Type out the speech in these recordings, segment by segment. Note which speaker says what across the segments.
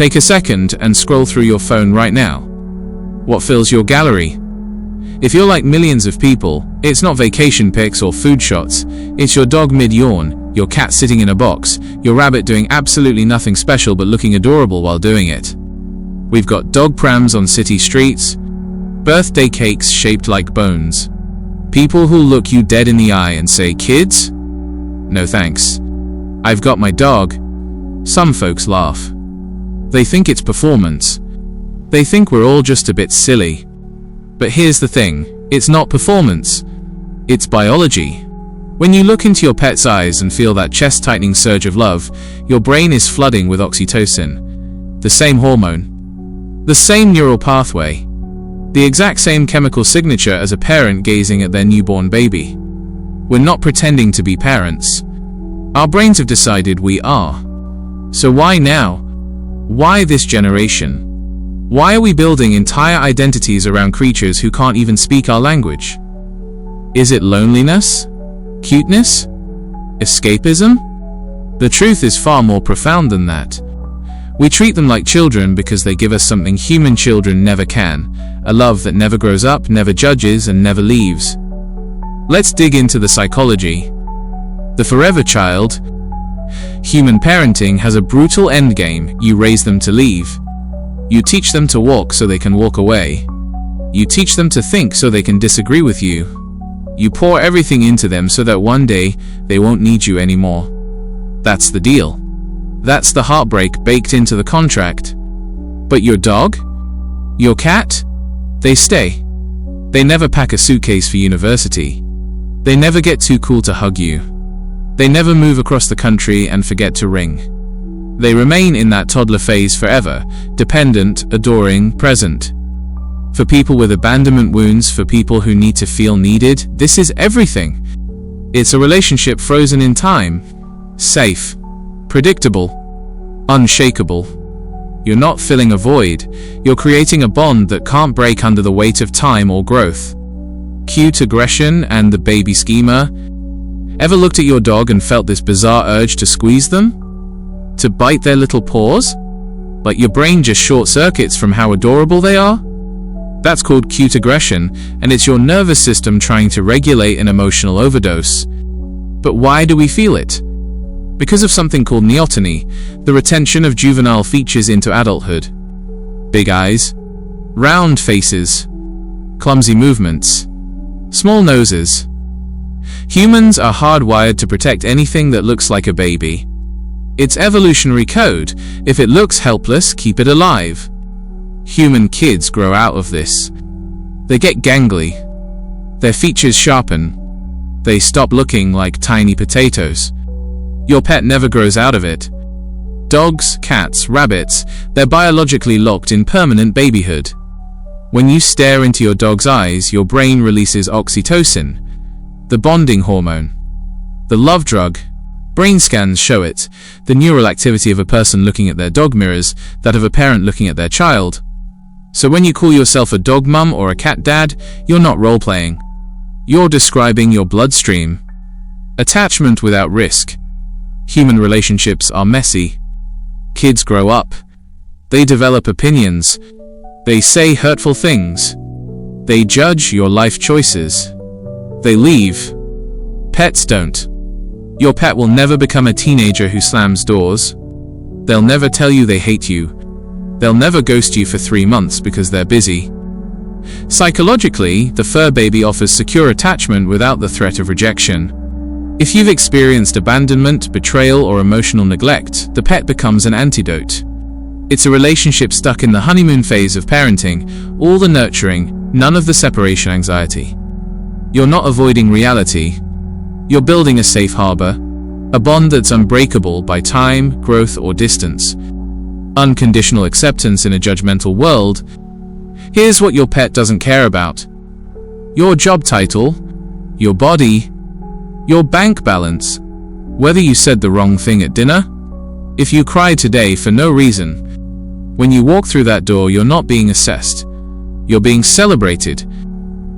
Speaker 1: Take a second and scroll through your phone right now. What fills your gallery? If you're like millions of people, it's not vacation pics or food shots. It's your dog mid-yawn, your cat sitting in a box, your rabbit doing absolutely nothing special but looking adorable while doing it. We've got dog prams on city streets, birthday cakes shaped like bones, people who look you dead in the eye and say, "Kids? No thanks. I've got my dog." Some folks laugh. They think it's performance. They think we're all just a bit silly. But here's the thing, it's not performance. It's biology. When you look into your pet's eyes and feel that chest-tightening surge of love, your brain is flooding with oxytocin. The same hormone. The same neural pathway. The exact same chemical signature as a parent gazing at their newborn baby. We're not pretending to be parents. Our brains have decided we are. So why now? Why this generation? Why are we building entire identities around creatures who can't even speak our language? Is it loneliness? Cuteness? Escapism? The truth is far more profound than that. We treat them like children because they give us something human children never can, a love that never grows up, never judges, and never leaves. Let's dig into the psychology. The forever child. Human parenting has a brutal endgame. You raise them to leave. You teach them to walk so they can walk away. You teach them to think so they can disagree with you. You pour everything into them so that one day they won't need you anymore. That's the deal. That's the heartbreak baked into the contract. But your dog? Your cat? They stay. They never pack a suitcase for university. They never get too cool to hug you. They never move across the country and forget to ring. They remain in that toddler phase forever, dependent, adoring, present. For people with abandonment wounds, for people who need to feel needed, this is everything. It's a relationship frozen in time. Safe. Predictable. Unshakable. You're not filling a void. You're creating a bond that can't break under the weight of time or growth. Cute aggression and the baby schema. Ever looked at your dog and felt this bizarre urge to squeeze them? To bite their little paws? Like your brain just short circuits from how adorable they are? That's called cute aggression, and it's your nervous system trying to regulate an emotional overdose. But why do we feel it? Because of something called neoteny, the retention of juvenile features into adulthood. Big eyes, round faces, clumsy movements, small noses. Humans are hardwired to protect anything that looks like a baby. It's evolutionary code. If it looks helpless, keep it alive. Human kids grow out of this. They get gangly. Their features sharpen. They stop looking like tiny potatoes. Your pet never grows out of it. Dogs, cats, rabbits, they're biologically locked in permanent babyhood. When you stare into your dog's eyes, your brain releases oxytocin, the bonding hormone, the love drug. Brain scans show it. The neural activity of a person looking at their dog mirrors that of a parent looking at their child. So when you call yourself a dog mum or a cat dad, you're not role-playing. You're describing your bloodstream. Attachment without risk. Human relationships are messy. Kids grow up. They develop opinions. They say hurtful things. They judge your life choices. They leave. Pets don't. Your pet will never become a teenager who slams doors. They'll never tell you they hate you. They'll never ghost you for 3 months because they're busy. Psychologically, the fur baby offers secure attachment without the threat of rejection. If you've experienced abandonment, betrayal, or emotional neglect, the pet becomes an antidote. It's a relationship stuck in the honeymoon phase of parenting, all the nurturing, none of the separation anxiety. You're not avoiding reality. You're building a safe harbor, a bond that's unbreakable by time, growth, or distance. Unconditional acceptance in a judgmental world. Here's what your pet doesn't care about: your job title, your body, your bank balance, whether you said the wrong thing at dinner. If you cry today for no reason, when you walk through that door, you're not being assessed. You're being celebrated.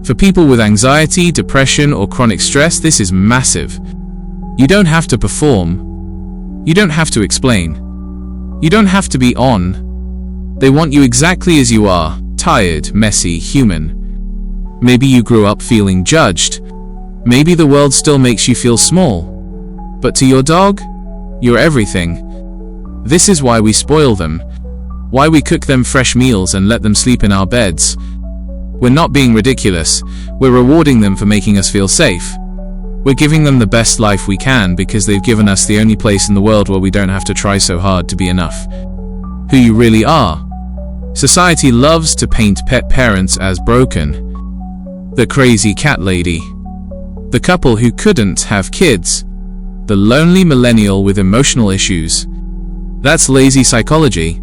Speaker 1: For people with anxiety, depression, or chronic stress, this is massive. You don't have to perform. You don't have to explain. You don't have to be on. They want you exactly as you are, tired, messy, human. Maybe you grew up feeling judged. Maybe the world still makes you feel small. But to your dog, you're everything. This is why we spoil them, why we cook them fresh meals and let them sleep in our beds. We're not being ridiculous, we're rewarding them for making us feel safe. We're giving them the best life we can because they've given us the only place in the world where we don't have to try so hard to be enough. Who you really are. Society loves to paint pet parents as broken. The crazy cat lady. The couple who couldn't have kids. The lonely millennial with emotional issues. That's lazy psychology.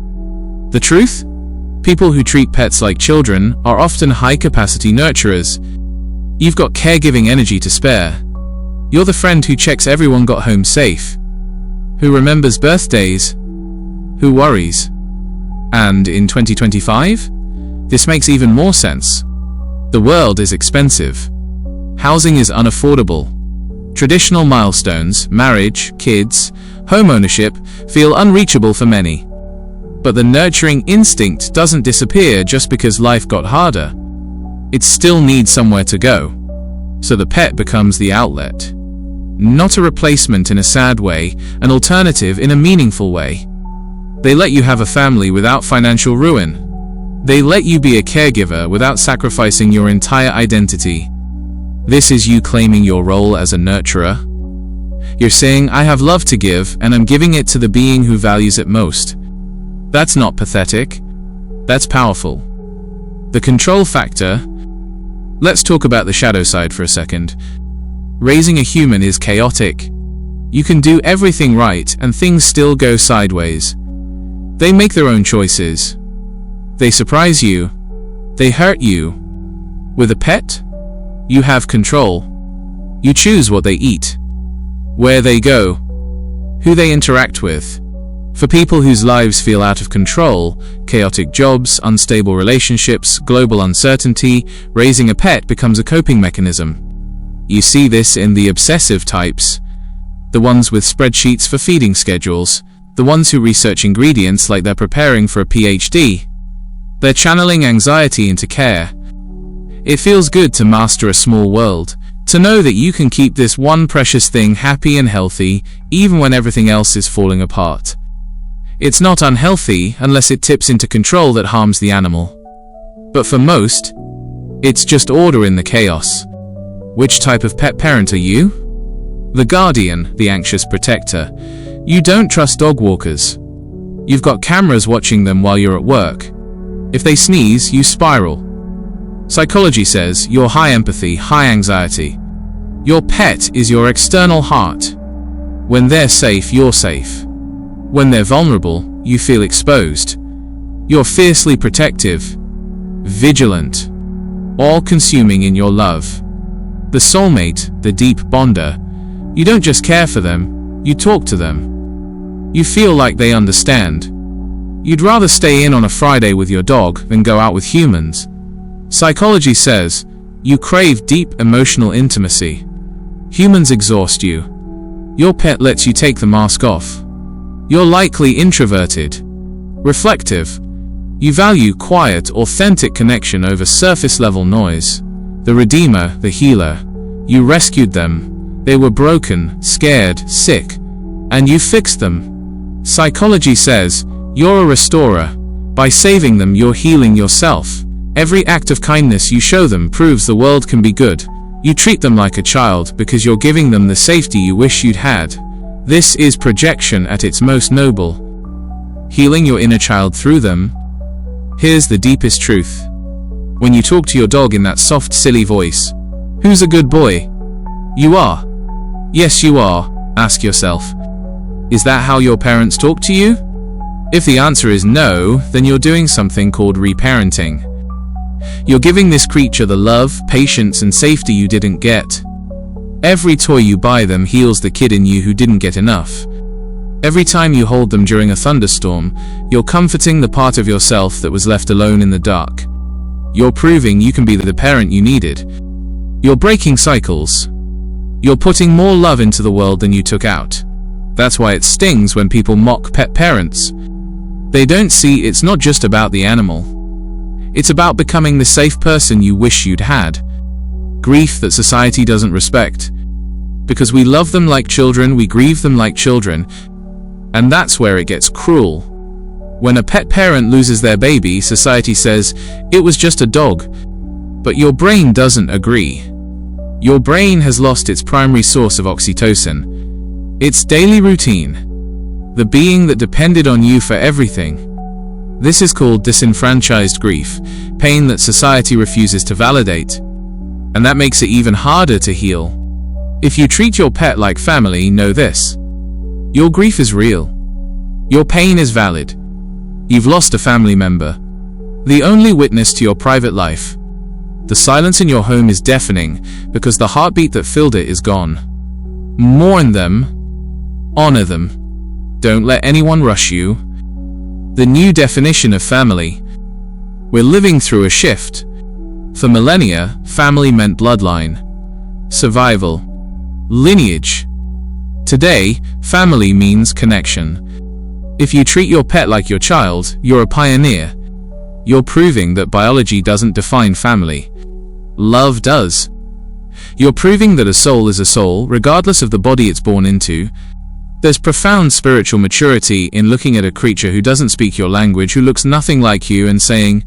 Speaker 1: The truth? People who treat pets like children are often high-capacity nurturers. You've got caregiving energy to spare. You're the friend who checks everyone got home safe, who remembers birthdays, who worries. And in 2025, this makes even more sense. The world is expensive. Housing is unaffordable. Traditional milestones, marriage, kids, home ownership, feel unreachable for many. But the nurturing instinct doesn't disappear just because life got harder. It still needs somewhere to go. So the pet becomes the outlet. Not a replacement in a sad way, an alternative in a meaningful way. They let you have a family without financial ruin. They let you be a caregiver without sacrificing your entire identity. This is you claiming your role as a nurturer. You're saying, I have love to give, and I'm giving it to the being who values it most. That's not pathetic. That's powerful. The control factor. Let's talk about the shadow side for a second. Raising a human is chaotic. You can do everything right and things still go sideways. They make their own choices. They surprise you. They hurt you. With a pet, you have control. You choose what they eat, where they go, who they interact with. For people whose lives feel out of control, chaotic jobs, unstable relationships, global uncertainty, raising a pet becomes a coping mechanism. You see this in the obsessive types, the ones with spreadsheets for feeding schedules, the ones who research ingredients like they're preparing for a PhD. They're channeling anxiety into care. It feels good to master a small world, to know that you can keep this one precious thing happy and healthy, even when everything else is falling apart. It's not unhealthy unless it tips into control that harms the animal. But for most, it's just order in the chaos. Which type of pet parent are you? The guardian, the anxious protector. You don't trust dog walkers. You've got cameras watching them while you're at work. If they sneeze, you spiral. Psychology says you're high empathy, high anxiety. Your pet is your external heart. When they're safe, you're safe. When they're vulnerable, you feel exposed. You're fiercely protective, vigilant, all-consuming in your love. The soulmate, the deep bonder. You don't just care for them, you talk to them. You feel like they understand. You'd rather stay in on a Friday with your dog than go out with humans. Psychology says you crave deep emotional intimacy. Humans exhaust you. Your pet lets you take the mask off. You're likely introverted, reflective. You value quiet, authentic connection over surface-level noise. The redeemer, the healer. You rescued them. They were broken, scared, sick, and you fixed them. Psychology says you're a restorer. By saving them, you're healing yourself. Every act of kindness you show them proves the world can be good. You treat them like a child because you're giving them the safety you wish you'd had. This is projection at its most noble. Healing your inner child through them. Here's the deepest truth. When you talk to your dog in that soft, silly voice, who's a good boy? You are. Yes, you are. Ask yourself, is that how your parents talk to you? If the answer is no, then you're doing something called reparenting. You're giving this creature the love, patience, and safety you didn't get. Every toy you buy them heals the kid in you who didn't get enough. Every time you hold them during a thunderstorm, you're comforting the part of yourself that was left alone in the dark. You're proving you can be the parent you needed. You're breaking cycles. You're putting more love into the world than you took out. That's why it stings when people mock pet parents. They don't see it's not just about the animal. It's about becoming the safe person you wish you'd had. Grief that society doesn't respect. Because we love them like children, we grieve them like children. And that's where it gets cruel. When a pet parent loses their baby, society says, it was just a dog. But your brain doesn't agree. Your brain has lost its primary source of oxytocin. Its daily routine. The being that depended on you for everything. This is called disenfranchised grief, pain that society refuses to validate. And that makes it even harder to heal. If you treat your pet like family, know this. Your grief is real. Your pain is valid. You've lost a family member. The only witness to your private life. The silence in your home is deafening because the heartbeat that filled it is gone. Mourn them. Honor them. Don't let anyone rush you. The new definition of family. We're living through a shift. For millennia, family meant bloodline, survival, lineage. Today, family means connection. If you treat your pet like your child, you're a pioneer. You're proving that biology doesn't define family. Love does. You're proving that a soul is a soul, regardless of the body it's born into. There's profound spiritual maturity in looking at a creature who doesn't speak your language, who looks nothing like you, and saying,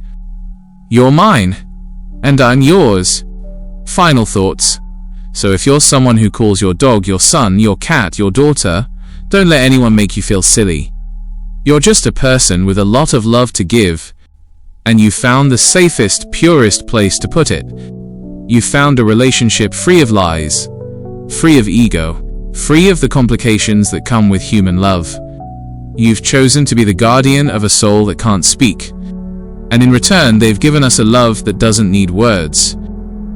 Speaker 1: "You're mine, and I'm yours." Final thoughts. So if you're someone who calls your dog your son, your cat, your daughter, don't let anyone make you feel silly. You're just a person with a lot of love to give. And you found the safest, purest place to put it. You found a relationship free of lies, free of ego, free of the complications that come with human love. You've chosen to be the guardian of a soul that can't speak. And in return, they've given us a love that doesn't need words.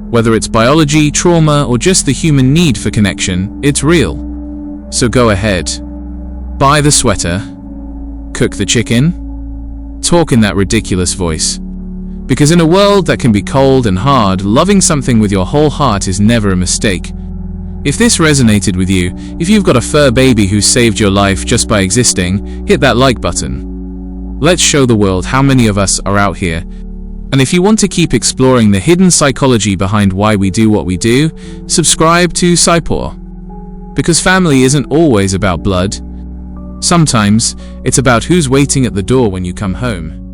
Speaker 1: Whether it's biology, trauma, or just the human need for connection, it's real. So go ahead. Buy the sweater. Cook the chicken. Talk in that ridiculous voice. Because in a world that can be cold and hard, loving something with your whole heart is never a mistake. If this resonated with you, if you've got a fur baby who saved your life just by existing, hit that like button. Let's show the world how many of us are out here. And if you want to keep exploring the hidden psychology behind why we do what we do, subscribe to PsyPaw. Because family isn't always about blood. Sometimes, it's about who's waiting at the door when you come home.